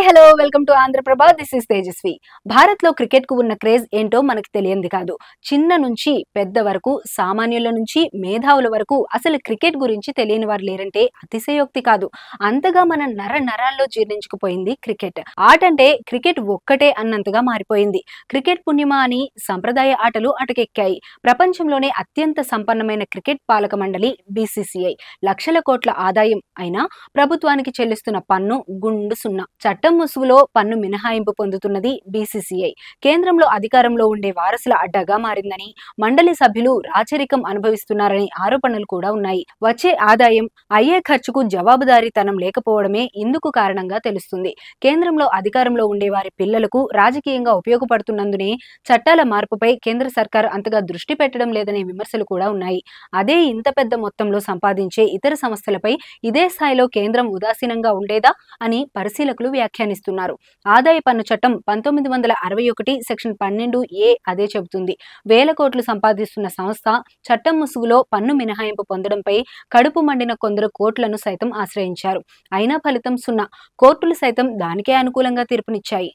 Hello welcome to Andhra Prabha. This is Tejaswi. Bharat లో cricket కు ఉన్న క్రేజ్ ఏంటో మనకు తెలియంది కాదు. చిన్న నుంచి పెద్ద వరకు, సామాన్యుల నుంచి మేధావుల వరకు అసలు క్రికెట్ గురించి తెలియని వారు లేరంటే అతిశయోక్తి కాదు. అంతగా మన నరాల్లో జీర్ణించుకుపోయింది క్రికెట్. ఆట అంటే క్రికెట్ ఒక్కటే అన్నంతగా మారిపోయింది. క్రికెట్ పుణ్యమా అని సంప్రదాయ ఆటలు అటకెక్కాయి. ప్రపంచంలోనే అత్యంత సంపన్నమైన క్రికెట్ పాలక మండలి బీసీసీఐ. లక్షల కోట్ల ఆదాయం అయినా ప్రభుత్వానికి చెల్లిస్తున్న పన్ను గుండు సున్నా. చట్టం ముసుగులో పన్ను మినహాయింపు పొందుతున్నది బీసీసీఐ. కేంద్రంలో అధికారంలో ఉండే వారసుల అడ్డాగా మారిందని, మండలి సభ్యులు రాచరికం అనుభవిస్తున్నారని ఆరోపణలు కూడా ఉన్నాయి. వచ్చే ఆదాయం, అయ్యే ఖర్చుకు జవాబుదారీతనం లేకపోవడమే ఇందుకు కారణంగా తెలుస్తుంది. కేంద్రంలో అధికారంలో ఉండే వారి పిల్లలకు రాజకీయంగా ఉపయోగపడుతున్నందునే చట్టాల మార్పుపై కేంద్ర సర్కార్ అంతగా దృష్టి పెట్టడం లేదనే విమర్శలు కూడా ఉన్నాయి. అదే ఇంత పెద్ద మొత్తంలో సంపాదించే ఇతర సంస్థలపై ఇదే స్థాయిలో కేంద్రం ఉదాసీనంగా ఉండేదా అని పరిశీలకులు వ్యాఖ్యానిస్తున్నారు. ఆదాయ పన్ను చట్టం 1961 సెక్షన్ 12A అదే చెబుతుంది. వేల కోట్లు సంపాదిస్తున్న సంస్థ చట్టం ముసుగులో పన్ను మినహాయింపు పొందడంపై కడుపు మండిన కొందరు కోర్టులను సైతం ఆశ్రయించారు. అయినా ఫలితం సున్నా. కోర్టులు సైతం దానికే అనుకూలంగా తీర్పునిచ్చాయి.